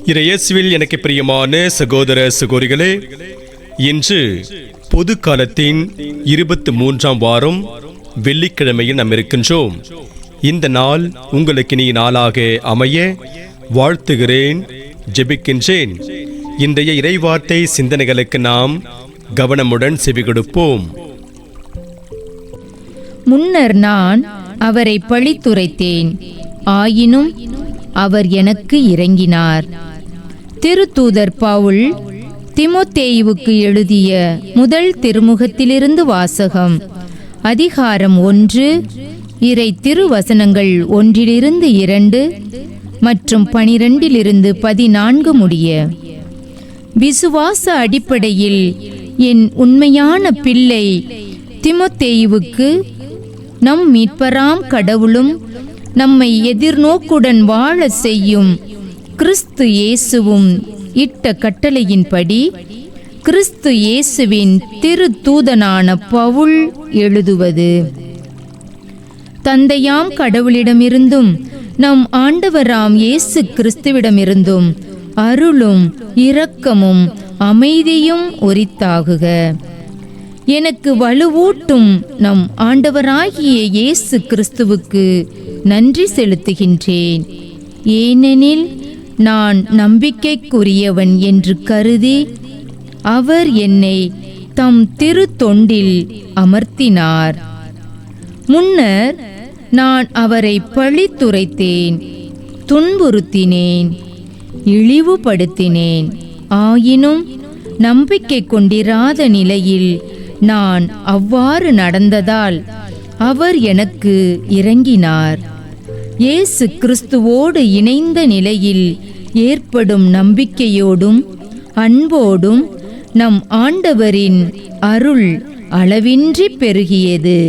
இயேசுவில் எனக்கு பிரியமான சகோதர சகோதரிகளே, இன்று பொது காலத்தின் 23ஆம் வாரம் வெள்ளிக்கிழமையில் நாம் இருக்கின்றோம். இந்த நாள் உங்களுக்கு இனிய நாளாக அமைய வாழ்த்துகிறேன், ஜெபிக்கின்றேன். இன்றைய இறைவார்த்தை சிந்தனைகளுக்கு நாம் கவனமுடன் செவி கொடுப்போம். முன்னர் நான் அவரை பழித்துரைத்தேன், ஆயினும் அவர் எனக்கு இரங்கினார். திருத்தூதர் பவுல் தீமோத்தேயுவுக்கு எழுதிய முதல் திருமுகத்திலிருந்து வாசகம். அதிகாரம் 1, இறை திருவசனங்கள் 1-2 மற்றும் 12-14 முடிய. விசுவாச அடிப்படையில் என் உண்மையான பிள்ளை தீமோத்தேயுவுக்கு நம் மீட்பராம் கடவுளும் நம்மை எதிர்நோக்குடன் வாழ செய்யும் கிறிஸ்து இயேசுவும் இட்ட கட்டளையின்படி கிறிஸ்து இயேசுவின் திருத்தூதனான பவுல் எழுதுவது. தந்தையாம் கடவுளிடமிருந்தும் நம் ஆண்டவராம் இயேசு கிறிஸ்துவிடமிருந்தும் அருளும் இரக்கமும் அமைதியும் உரித்தாகுக. எனக்கு வலுவூட்டும் நம் ஆண்டவராகிய இயேசு கிறிஸ்துவுக்கு நன்றி செலுத்துகின்றேன். ஏனெனில் நான் நம்பிக்கைக்குரியவன் என்று கருதி அவர் என்னை தம் திருத்தொண்டில் அமர்த்தினார். முன்னர் நான் அவரை பழித்துரைத்தேன், துன்புறுத்தினேன், இழிவுபடுத்தினேன். ஆயினும் நம்பிக்கை கொண்டிராத நிலையில் நான் அவ்வாறு நடந்ததால் அவர் எனக்கு இரங்கினார். இயேசு கிறிஸ்துவோடு இணைந்த நிலையில் ஏற்படும் நம்பிக்கையோடும் அன்போடும் நம் ஆண்டவரின் அருள் அளவின்றி பெருகியது.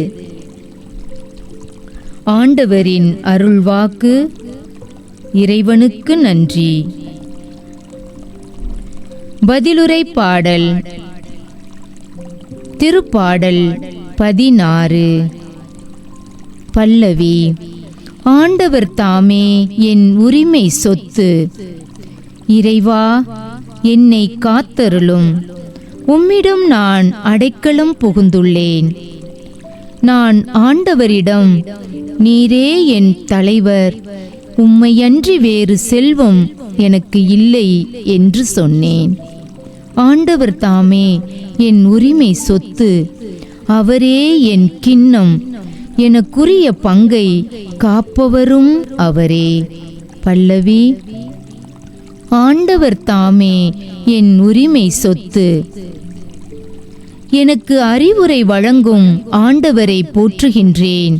ஆண்டவரின் அருள்வாக்கு. இறைவனுக்கு நன்றி. பதிலுரை பாடல். திருப்பாடல் 16. பல்லவி. ஆண்டவர் தாமே என் உரிமை சொத்து. இறைவா, என்னை காத்தருளும். உம்மிடம் நான் அடைக்கலம் புகுந்துள்ளேன். நான் ஆண்டவரிடம், நீரே என் தலைவர், உம்மையன்றி வேறு செல்வம் எனக்கு இல்லை என்று சொன்னேன். ஆண்டவர் தாமே என் உரிமை சொத்து, அவரே என் கிண்ணம், எனக்குரிய பங்கை காப்பவரும் அவரே. பல்லவி. ஆண்டவர் தாமே என் உரிமை சொத்து. எனக்கு அறிவுரை வழங்கும் ஆண்டவரை போற்றுகின்றேன்.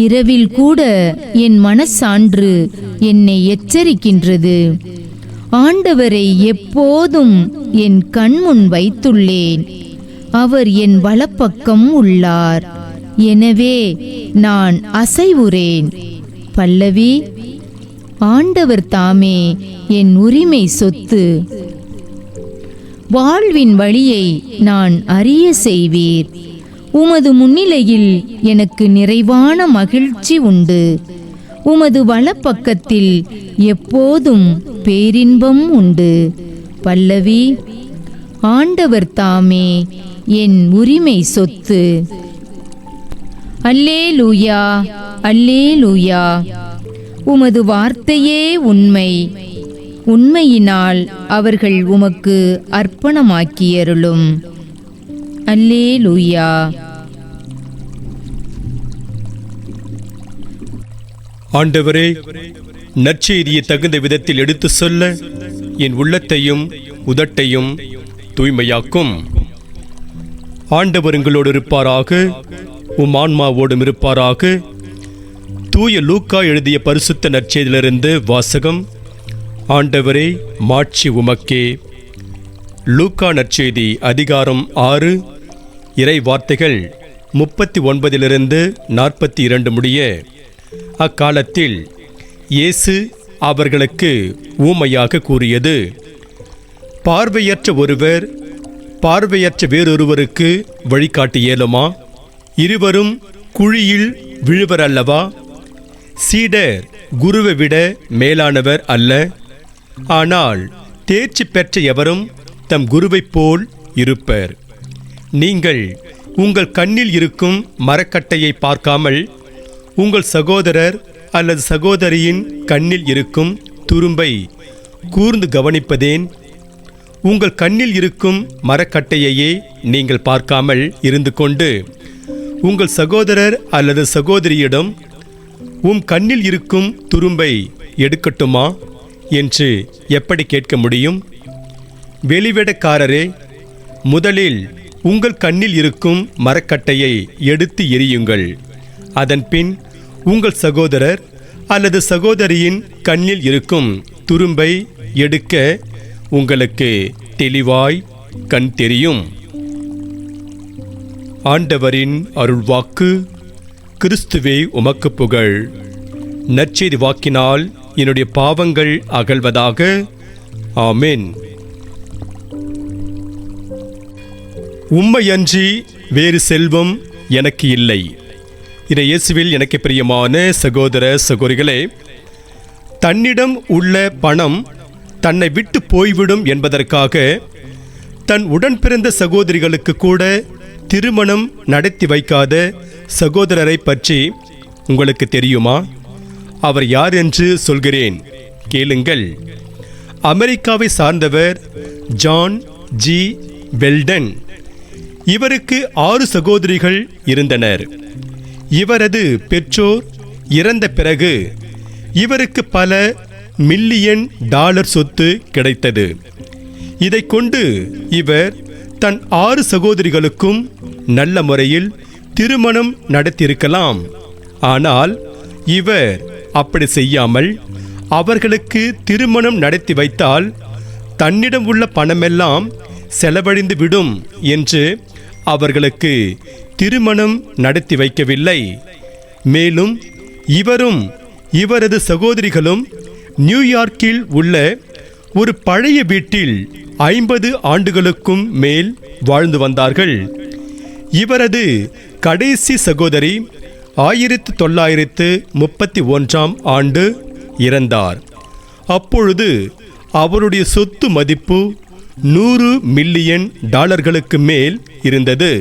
இரவில் கூட என் மனசான்று என்னை எச்சரிக்கின்றது. ஆண்டவரை எப்போதும் என் கண்முன் வைத்துள்ளேன். அவர் என் வலப்பக்கம் உள்ளார். எனவே நான் அசைவுறேன். பல்லவி. ஆண்டவர் தாமே என் உரிமை சொத்து. வாழ்வின் வழியை நான் அறிய செய்வீர். உமது முன்னிலையில் எனக்கு நிறைவான மகிழ்ச்சி உண்டு. உமது வலப்பக்கத்தில் எப்போதும் பேரின்பம் உண்டு. பல்லவி. ஆண்டவர் தாமே என் உரிமை சொத்து. அல்லேலூயா, அல்லேலூயா. உமது வார்த்தையே உண்மை. உண்மையினால் அவர்கள் உமக்கு அர்ப்பணமாக்கியருளும். அல்லேலூயா. ஆண்டவரே, நற்செய்தியை தகுந்த விதத்தில் எடுத்து சொல்ல என் உள்ளத்தையும் உதட்டையும் தூய்மையாக்கும். ஆண்டவர் உங்களோடு இருப்பாராக, உம் ஆன்மாவோடும் இருப்பாராக. தூய லூக்கா எழுதிய பரிசுத்த நற்செய்தியிலிருந்து வாசகம். ஆண்டவரே, மாட்சி உமக்கே. லூக்கா நற்செய்தி அதிகாரம் 6, இறை வார்த்தைகள் 39-42 முடிய. அக்காலத்தில் இயேசு அவர்களுக்கு ஊமையாக கூறியது: பார்வையற்ற ஒருவர் பார்வையற்ற வேறொருவருக்கு வழிகாட்ட இயலுமா? இருவரும் குழியில் விழுவர் அல்லவா? சீடர் குருவை விட மேலானவர் அல்ல. ஆனால் தேர்ச்சி பெற்ற எவரும் தம் குருவைப் போல் இருப்பர். நீங்கள் உங்கள் கண்ணில் இருக்கும் மரக்கட்டையை பார்க்காமல் உங்கள் சகோதரர் அல்லது சகோதரியின் கண்ணில் இருக்கும் துரும்பை கூர்ந்து கவனிப்பதேன்? உங்கள் கண்ணில் இருக்கும் மரக்கட்டையையே நீங்கள் பார்க்காமல் இருந்து கொண்டு உங்கள் சகோதரர் அல்லது சகோதரியிடம் உம் கண்ணில் இருக்கும் துரும்பை எடுக்கட்டுமா என்று எப்படி கேட்க முடியும்? வெளிவேடக்காரரே, முதலில் உங்கள் கண்ணில் இருக்கும் மரக்கட்டையை எடுத்து எறியுங்கள். அதன்பின் உங்கள் சகோதரர் அல்லது சகோதரியின் கண்ணில் இருக்கும் துரும்பை எடுக்க உங்களுக்கு தெளிவாய் கண் தெரியும். ஆண்டவரின் அருள்வாக்கு. கிறிஸ்துவே உமக்கு புகழ். நற்செய்தி வாக்கினால் என்னுடைய பாவங்கள் அகல்வதாக. ஆமென். உம்மையன்றி வேறு செல்வம் எனக்கு இல்லை. இதை இயேசுவில் எனக்கு பிரியமான சகோதர சகோதரிகளே, தன்னிடம் உள்ள பணம் தன்னை விட்டு போய்விடும் என்பதற்காக தன் உடன் பிறந்த சகோதரிகளுக்கு கூட திருமணம் நடத்தி வைக்காத சகோதரரை பற்றி உங்களுக்கு தெரியுமா? அவர் யார் என்று சொல்கிறேன், கேளுங்கள். அமெரிக்காவை சார்ந்தவர் ஜான் ஜி வெல்டன். இவருக்கு 6 சகோதரிகள் இருந்தனர். இவரது பெற்றோர் இறந்த பிறகு இவருக்கு பல மில்லியன் டாலர் சொத்து கிடைத்தது. இதை கொண்டு இவர் தன் 6 சகோதரிகளுக்கும் நல்ல முறையில் திருமணம் நடத்தியிருக்கலாம். ஆனால் இவர் அப்படி செய்யாமல் அவர்களுக்கு திருமணம் நடத்தி வைத்தால் தன்னிடம் உள்ள பணமெல்லாம் செலவழிந்து விடும் என்று அவர்களுக்கு திருமணம் நடத்தி வைக்கவில்லை. மேலும் இவரும் இவரது சகோதரிகளும் நியூயார்க்கில் உள்ள ஒரு பழைய வீட்டில் 50 ஆண்டுகளுக்கும் மேல் வாழ்ந்து வந்தார்கள். இவரது கடைசி சகோதரி 1931ஆம் ஆண்டு இறந்தார். அப்பொழுது அவருடைய சொத்து மதிப்பு 100 மில்லியன் டாலர்களுக்கு மேல் இருந்தது.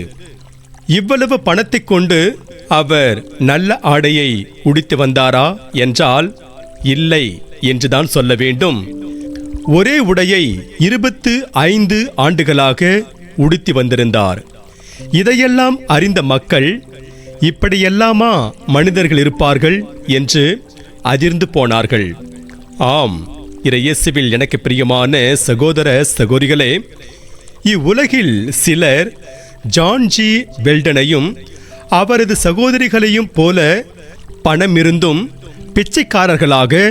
இவ்வளவு பணத்தை கொண்டு அவர் நல்ல ஆடையை உடுத்தி வந்தாரா என்றால் இல்லை என்றுதான் சொல்ல வேண்டும். ஒரே உடையை 25 ஆண்டுகளாக உடுத்தி வந்திருந்தார். இதையெல்லாம் அறிந்த மக்கள், இப்படியெல்லாமா மனிதர்கள் இருப்பார்கள் என்று அதிர்ந்து போனார்கள். ஆம், இயேசுவில் எனக்கு பிரியமான சகோதர சகோதரிகளே, இவ்வுலகில் சிலர் ஜான் ஜி வெல்டனையும் அவரது சகோதரிகளையும் போல பணமிருந்தும் பிச்சைக்காரர்களாக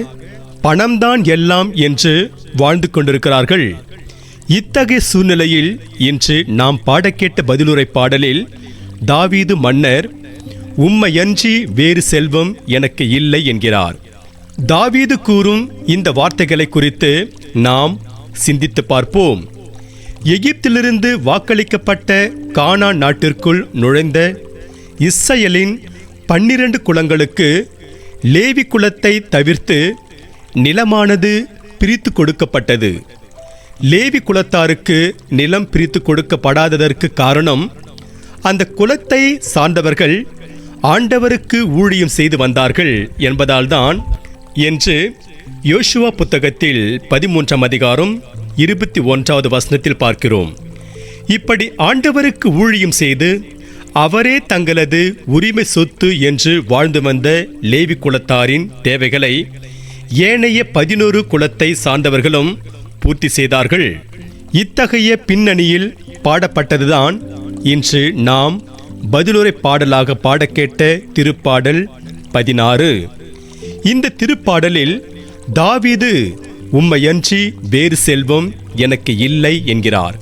பணம்தான் எல்லாம் என்று வாழ்ந்து கொண்டிருக்கிறார்கள். இத்தகைய சூழ்நிலையில் இன்று நாம் பாடக்கேட்ட பதிலுரை பாடலில் தாவீது மன்னர் உம்மையன்றி வேறு செல்வம் எனக்கு இல்லை என்கிறார். தாவீது கூறும் இந்த வார்த்தைகளை குறித்து நாம் சிந்தித்து பார்ப்போம். எகிப்திலிருந்து வாக்களிக்கப்பட்ட கானான் நாட்டிற்குள் நுழைந்த இஸ்ரவேலின் 12 குலங்களுக்கு லேவி குலத்தை தவிர்த்து நிலமானது பிரித்து கொடுக்கப்பட்டது. லேவி குலத்தாருக்கு நிலம் பிரித்து கொடுக்கப்படாததற்கு காரணம், அந்த குலத்தை சார்ந்தவர்கள் ஆண்டவருக்கு ஊழியம் செய்து வந்தார்கள் என்பதால்தான் என்று யோசுவா புத்தகத்தில் 13ஆம் அதிகாரம் 21வது வசனத்தில் பார்க்கிறோம். இப்படி ஆண்டவருக்கு ஊழியம் செய்து அவரே தங்களது உரிமை சொத்து என்று வாழ்ந்து வந்த லேவி குலத்தாரின் தேவைகளை ஏனைய 11 குலத்தை சார்ந்தவர்களும் பூர்த்தி செய்தார்கள். இத்தகைய பின்னணியில் பாடப்பட்டதுதான் இன்று நாம் பதிலுரை பாடலாக பாடக்கேட்ட திருப்பாடல் 16. இந்த திருப்பாடலில் தாவீது உம்மையன்றி வேறு செல்வம் எனக்கு இல்லை என்கிறார்.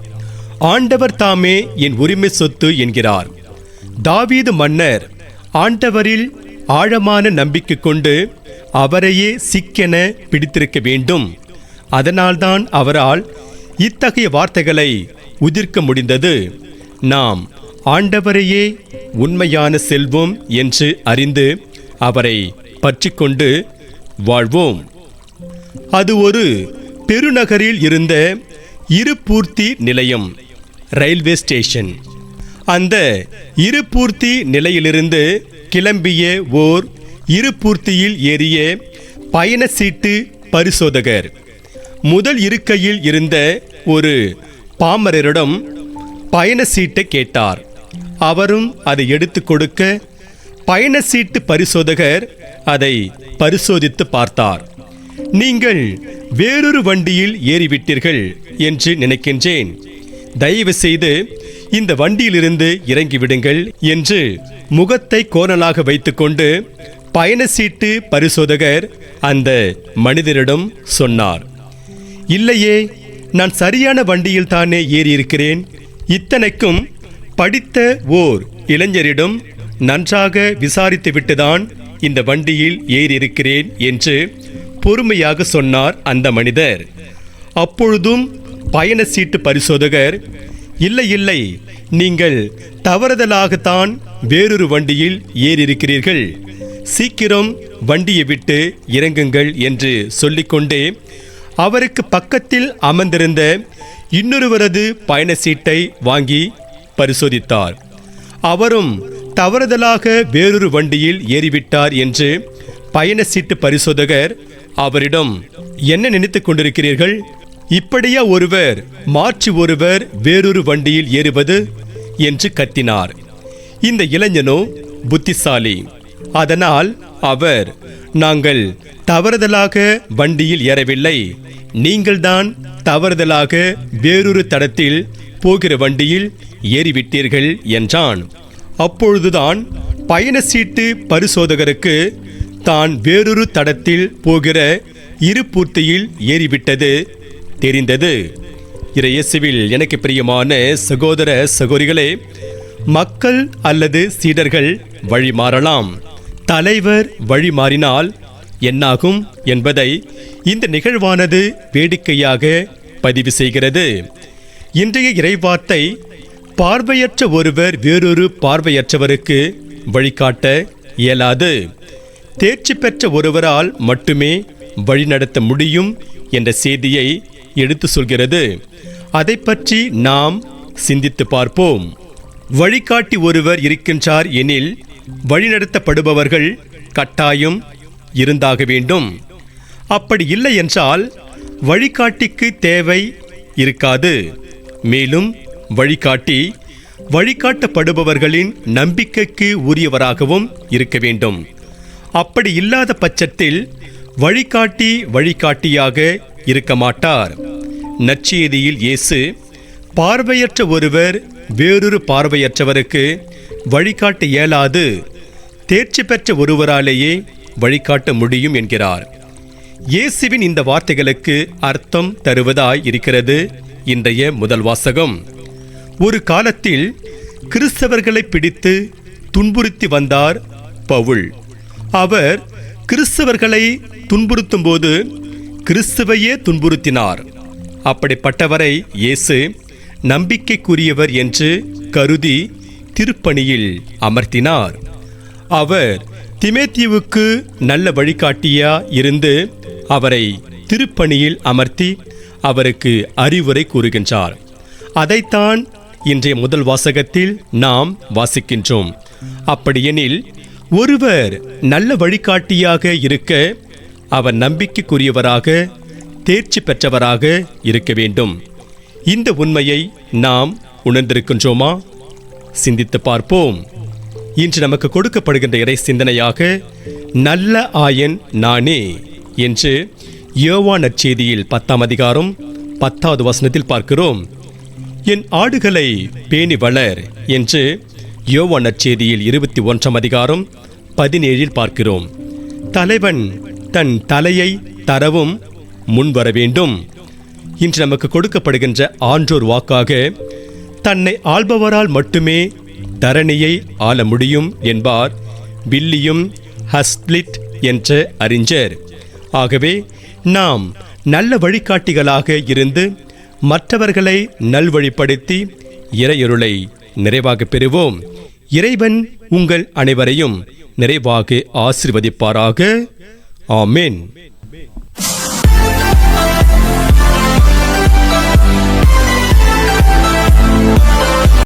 ஆண்டவர் தாமே என் உரிமை சொத்து என்கிறார். தாவீது மன்னர் ஆண்டவரில் ஆழமான நம்பிக்கை கொண்டு அவரையே சிக்கென பிடித்திருக்க வேண்டும். அதனால்தான் அவரால் இத்தகைய வார்த்தைகளை உதிர்க்க முடிந்தது. நாம் ஆண்டவரையே உண்மையான செல்வம் என்று அறிந்து அவரை பற்றி கொண்டு வாழ்வோம். அது ஒரு பெருநகரில் இருந்த இருபூர்த்தி நிலையம், ரயில்வே ஸ்டேஷன். அந்த இருபூர்த்தி நிலையிலிருந்து கிளம்பிய ஓர் இருபூர்த்தியில் ஏறிய பயண சீட்டு பரிசோதகர் முதல் இருக்கையில் இருந்த ஒரு பாமரரிடம் பயண சீட்டை கேட்டார். அவரும் அதை எடுத்து கொடுக்க பயண சீட்டு பரிசோதகர் அதை பரிசோதித்து பார்த்தார். நீங்கள் வேறொரு வண்டியில் ஏறிவிட்டீர்கள் என்று நினைக்கின்றேன். தயவு செய்து இந்த வண்டியிலிருந்து இறங்கிவிடுங்கள் என்று முகத்தை கோணலாக வைத்துக்கொண்டு பயண சீட்டு பரிசோதகர் அந்த மனிதரிடம் சொன்னார். இல்லையே, நான் சரியான வண்டியில் தானே ஏறியிருக்கிறேன். இத்தனைக்கும் படித்த ஓர் இளைஞரிடம் நன்றாக விசாரித்துவிட்டுதான் இந்த வண்டியில் ஏறியிருக்கிறேன் என்று பொறுமையாக சொன்னார் அந்த மனிதர். அப்பொழுதும் பயண சீட்டு பரிசோதகர், இல்லை இல்லை, நீங்கள் தவறுதலாகத்தான் வேறொரு வண்டியில் ஏறியிருக்கிறீர்கள், சீக்கிரம் வண்டியை விட்டு இறங்குங்கள் என்று சொல்லிக்கொண்டே அவருக்கு பக்கத்தில் அமர்ந்திருந்த இன்னொருவரது பயண சீட்டை வாங்கி பரிசோதித்தார். அவரும் தவறுதலாக வேறொரு வண்டியில் ஏறிவிட்டார் என்று பயண சீட்டு பரிசோதகர் அவரிடம், என்ன நினைத்துக் கொண்டிருக்கிறீர்கள்? இப்படியா ஒருவர் மாற்றி ஒருவர் வேறொரு வண்டியில் ஏறுவது என்று கத்தினார். இந்த இளைஞனோ புத்திசாலி. அதனால் அவர், நாங்கள் தவறுதலாக வண்டியில் ஏறவில்லை, நீங்கள்தான் தவறுதலாக வேறொரு தடத்தில் போகிற வண்டியில் ஏறிவிட்டீர்கள் என்றான். அப்பொழுதுதான் பயண சீட்டு பரிசோதகருக்கு தான் வேறொரு தடத்தில் போகிற இருபூர்த்தியில் ஏறிவிட்டது தெரிந்தது. இயேசுவில் எனக்கு பிரியமான சகோதர சகோதரிகளே, மக்கள் அல்லது சீடர்கள் வழி மாறலாம், தலைவர் வழி மாறினால் என்னாகும் என்பதை இந்த நிகழ்வானது வேடிக்கையாக பதிவு செய்கிறது. இன்றைய இறைவார்த்தை, பார்வையற்ற ஒருவர் வேறொரு பார்வையற்றவருக்கு வழிகாட்ட இயலாது, தேர்ச்சி பெற்ற ஒருவரால் மட்டுமே வழிநடத்த முடியும் என்ற செய்தியை எடுத்து சொல்கிறது. அதை பற்றி நாம் சிந்தித்து பார்ப்போம். வழிகாட்டி ஒருவர் இருக்கின்றார் எனில் வழிநடத்தப்படுபவர்கள் கட்டாயம் இருந்தாக வேண்டும். அப்படி இல்லை என்றால் வழிகாட்டிக்கு தேவை இருக்காது. மேலும் வழிகாட்டி வழிகாட்டப்படுபவர்களின் நம்பிக்கைக்கு உரியவராகவும் இருக்க வேண்டும். அப்படி இல்லாத பட்சத்தில் வழிகாட்டி வழிகாட்டியாக இருக்க மாட்டார். நற்செய்தியில் இயேசு, பார்வையற்ற ஒருவர் வேறொரு பார்வையற்றவருக்கு வழிகாட்ட இயலாது, தேர்ச்சி பெற்ற ஒருவராலேயே வழிகாட்ட முடியும் என்கிறார். இயேசுவின் இந்த வார்த்தைகளுக்கு அர்த்தம் தருவதாய் இருக்கிறது இன்றைய முதல் வாசகம். ஒரு காலத்தில் கிறிஸ்தவர்களை பிடித்து துன்புறுத்தி வந்தார் பவுல். அவர் கிறிஸ்தவர்களை துன்புறுத்தும் போது கிறிஸ்துவையே துன்புறுத்தினார். அப்படிப்பட்டவரை இயேசு நம்பிக்கைக்குரியவர் என்று கருதி திருப்பணியில் அமர்த்தினார். அவர் தீமோத்தேயுவுக்கு நல்ல வழிகாட்டியா இருந்து அவரை திருப்பணியில் அமர்த்தி அவருக்கு அறிவுரை கூறுகின்றார். அதைத்தான் இன்றைய முதல் வாசகத்தில் நாம் வாசிக்கின்றோம். அப்படியெனில் ஒருவர் நல்ல வழிகாட்டியாக இருக்க அவர் நம்பிக்கைக்குரியவராக, தேர்ச்சி பெற்றவராக இருக்க வேண்டும். இந்த உண்மையை நாம் உணர்ந்திருக்கின்றோமா? சிந்தித்து பார்ப்போம். இன்று நமக்கு கொடுக்கப்படுகின்ற இறை சிந்தனையாக நல்ல ஆயன் நானே என்று யோவான் நற்செய்தியில் 10ஆம் அதிகாரம் 10வது வசனத்தில் பார்க்கிறோம். என் ஆடுகளை பேணி வளர் என்று யோவான் நற்செய்தியில் 21ஆம் அதிகாரம் 17இல் பார்க்கிறோம். தலைவன் தன் தலையை தரவும் முன்வர வேண்டும். இன்று நமக்கு கொடுக்கப்படுகின்ற ஆன்றோர் வாக்காக, தன்னை ஆள்பவரால் மட்டுமே தரணியை ஆள முடியும் என்பார் வில்லியம் ஹஸ்ப்ளிட் என்ற அறிஞர். ஆகவே நாம் நல்ல வழிகாட்டிகளாக இருந்து மற்றவர்களை நல்வழிப்படுத்தி இறையருளை நிறைவாக பெறுவோம். இறைவன் உங்கள் அனைவரையும் நிறைவாக ஆசீர்வதிப்பாராக. ஆமென்.